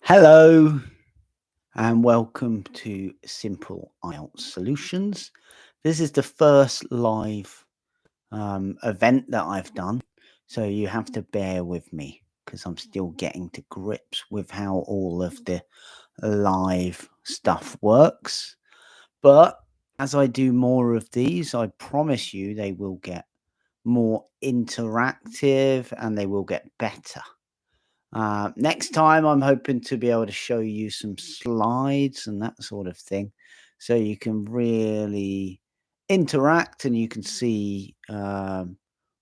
Hello and welcome to Simple IELTS Solutions. This is the first live event that I've done, so you have to bear with me because I'm still getting to grips with how all of the live stuff works. But as I do more of these, I promise you they will get more interactive and they will get better. Next time, I'm hoping to be able to show you some slides and that sort of thing, so you can really interact and you can see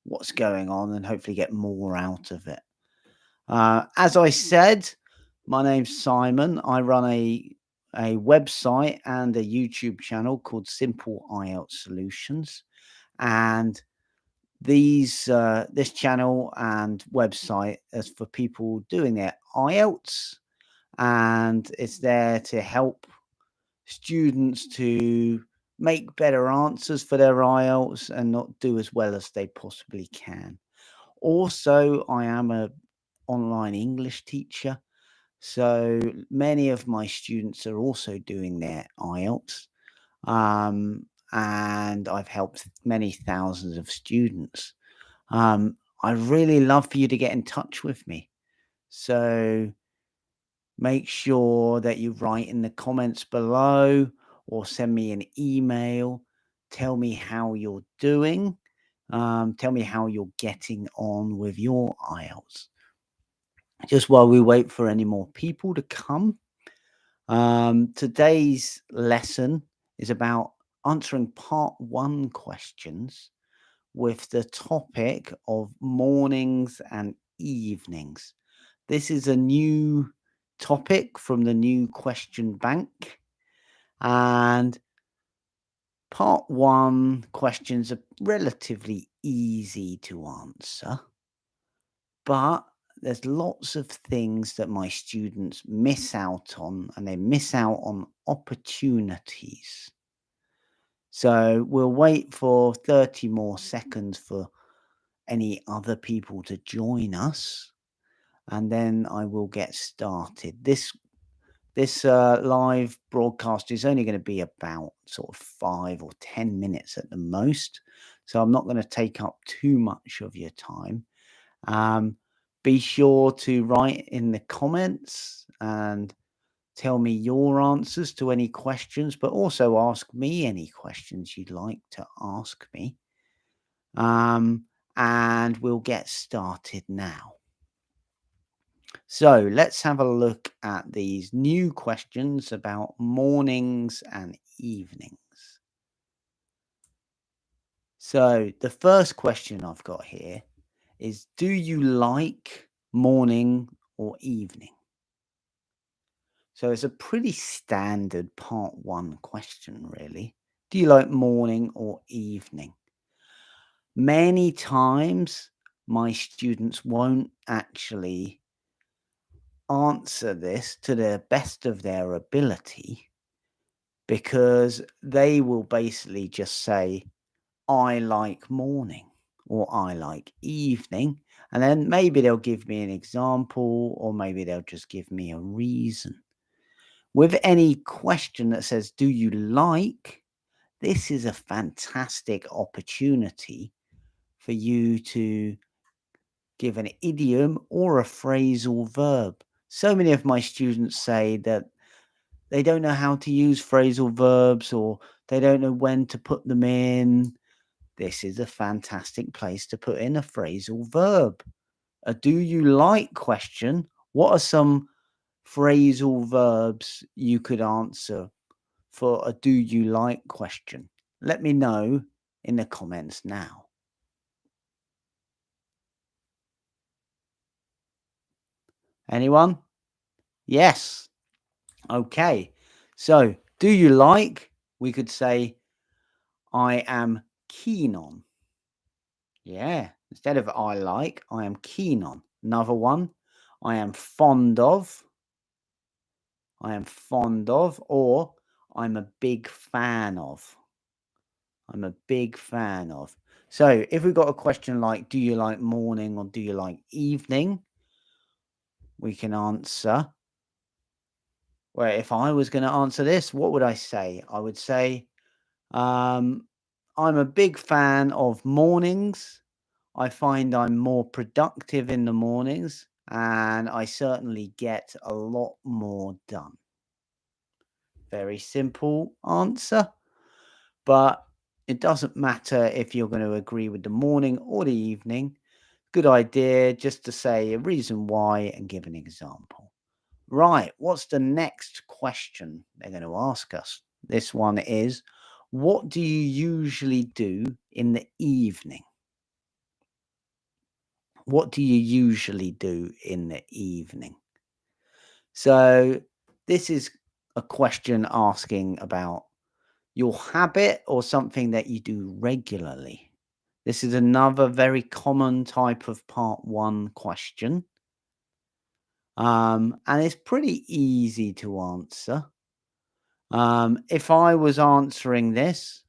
what's going on and hopefully get more out of it. As I said, my name's Simon. I run a website and a YouTube channel called Simple IELTS Solutions, and this channel and website is for people doing their IELTS, and it's there to help students to make better answers for their IELTS and not do as well as they possibly can. Also, I am a online English teacher, so many of my students are also doing their IELTS. And I've helped many thousands of students. I'd really love for you to get in touch with me. So make sure that you write in the comments below or send me an email. Tell me how you're doing. Tell me how you're getting on with your IELTS. Just while we wait for any more people to come, today's lesson is about answering part one questions with the topic of mornings and evenings. This is a new topic from the new question bank, and part one questions are relatively easy to answer, but there's lots of things that my students miss out on, and they miss out on opportunities. So we'll wait for 30 more seconds for any other people to join us, and then I will get started. This live broadcast is only going to be about sort of 5 or 10 minutes at the most, so I'm not going to take up too much of your time. Be sure to write in the comments and tell me your answers to any questions, but also ask me any questions you'd like to ask me. And we'll get started now. So let's have a look at these new questions about mornings and evenings. So the first question I've got here is, do you like morning or evening? So it's a pretty standard part one question, really. Do you like morning or evening? Many times my students won't actually answer this to the best of their ability, because they will basically just say, I like morning or I like evening. And then maybe they'll give me an example, or maybe they'll just give me a reason. With any question that says, do you like? This is a fantastic opportunity for you to give an idiom or a phrasal verb. So many of my students say that they don't know how to use phrasal verbs, or they don't know when to put them in. This is a fantastic place to put in a phrasal verb. A do you like question. What are some phrasal verbs you could answer for a do you like question? Let me know in the comments now. Anyone? Yes. Okay. So, do you like? We could say, I am keen on. Yeah. Instead of I like, I am keen on. Another one, I am fond of. I am fond of, or I'm a big fan of. I'm a big fan of. So if we've got a question like, do you like morning or do you like evening? We can answer, Well, if I was going to answer this, what would I say? I would say, um, I'm a big fan of mornings. I find I'm more productive in the mornings and I certainly get a lot more done. Very simple answer, but it doesn't matter if you're going to agree with the morning or the evening. Good idea just to say a reason why and give an example. Right, what's the next question they're going to ask us? This one is, what do you usually do in the evening? What do you usually do in the evening? So, this is a question asking about your habit or something that you do regularly. This is another very common type of part one question. And it's pretty easy to answer. If I was answering this,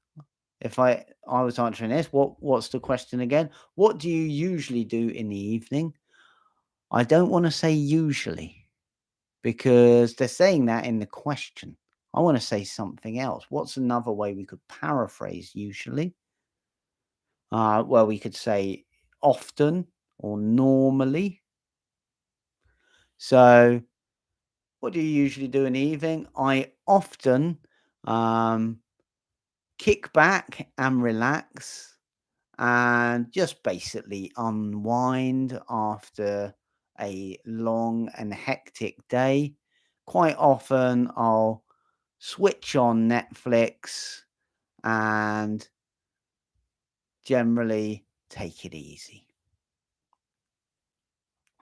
if I was answering this, what's the question again? What do you usually do in the evening? I don't want to say usually because they're saying that in the question. I want to say something else. What's another way we could paraphrase usually? Well, we could say often or normally. So, what do you usually do in the evening? I often um, kick back and relax and just basically unwind after a long and hectic day. Quite often, I'll switch on Netflix and generally take it easy.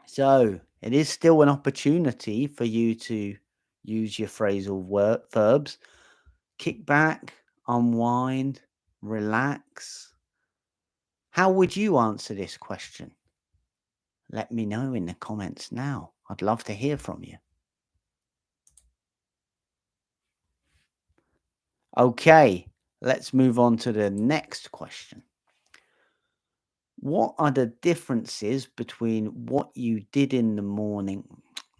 So, it is still an opportunity for you to use your phrasal verbs. Kick back, unwind, relax. How would you answer this question? Let me know in the comments now. I'd love to hear from you. Okay, let's move on to the next question. What are the differences between what you did in the morning?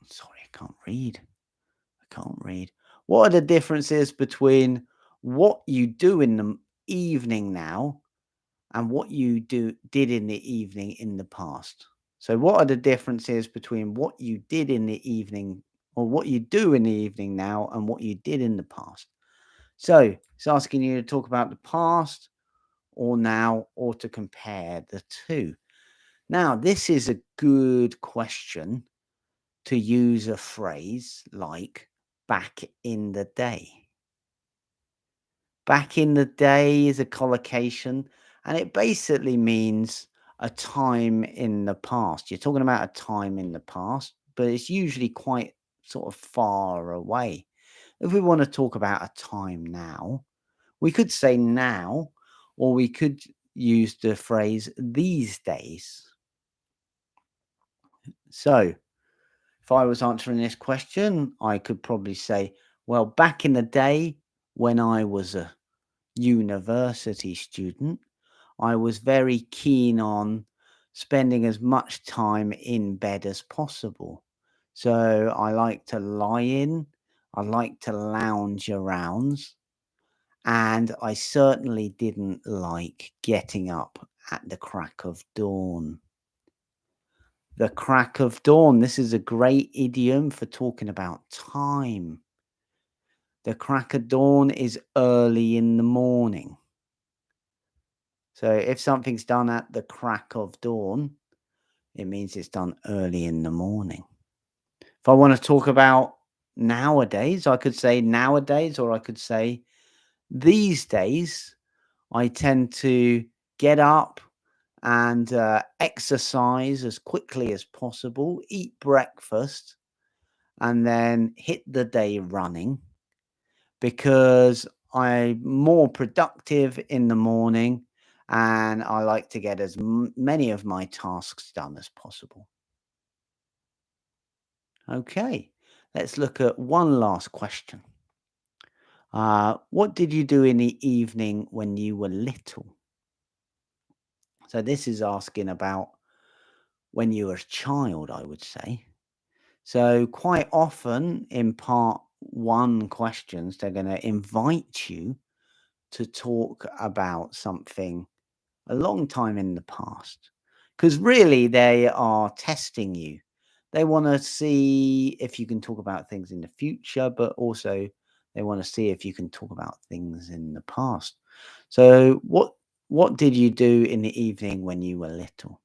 Sorry, I can't read. I can't read. What are the differences between what you do in the evening now and what you did in the evening in the past? So what are the differences between what you did in the evening or what you do in the evening now and what you did in the past? So it's asking you to talk about the past or now or to compare the two. Now, this is a good question to use a phrase like back in the day. Back in the day is a collocation and it basically means a time in the past. You're talking about a time in the past, but it's usually quite sort of far away. If we want to talk about a time now, we could say now, or we could use the phrase these days. So, if I was answering this question, I could probably say, well, back in the day when I was a university student, I was very keen on spending as much time in bed as possible. So I like to lie in, I like to lounge around, and I certainly didn't like getting up at the crack of dawn. The crack of dawn, this is a great idiom for talking about time. The crack of dawn is early in the morning. So if something's done at the crack of dawn, it means it's done early in the morning. If I want to talk about nowadays, I could say nowadays, or I could say these days, I tend to get up and exercise as quickly as possible, eat breakfast, and then hit the day running because I'm more productive in the morning and I like to get as many of my tasks done as possible. Okay, let's look at one last question. What did you do in the evening when you were little? So, this is asking about when you were a child, I would say. So, quite often in part one questions. They're going to invite you to talk about something a long time in the past. Because really, they are testing you. They want to see if you can talk about things in the future, but also they want to see if you can talk about things in the past. So, what did you do in the evening when you were little?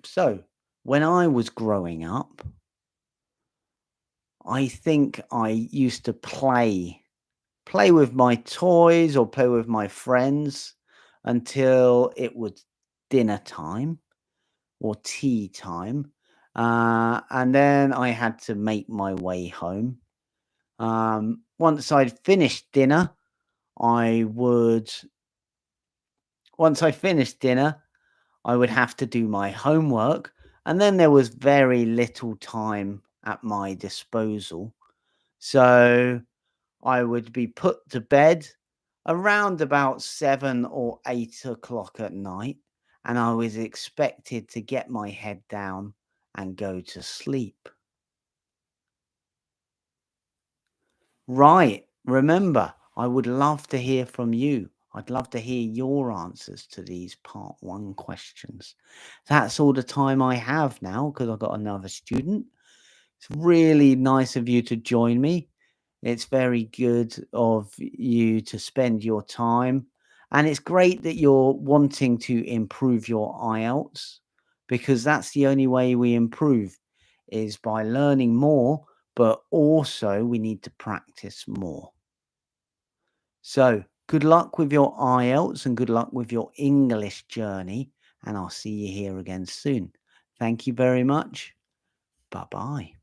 So when I was growing up, I think I used to play with my toys or play with my friends until it was dinner time or tea time. And then I had to make my way home. Once I'd finished dinner, I would, once I finished dinner, I would have to do my homework. And then there was very little time at my disposal. So I would be put to bed around about 7 or 8 o'clock at night, and I was expected to get my head down and go to sleep. Right. Remember, I would love to hear from you. I'd love to hear your answers to these part one questions. That's all the time I have now because I've got another student. It's really nice of you to join me. It's very good of you to spend your time. And it's great that you're wanting to improve your IELTS because that's the only way we improve is by learning more, but also we need to practice more. So good luck with your IELTS and good luck with your English journey. And I'll see you here again soon. Thank you very much. Bye bye.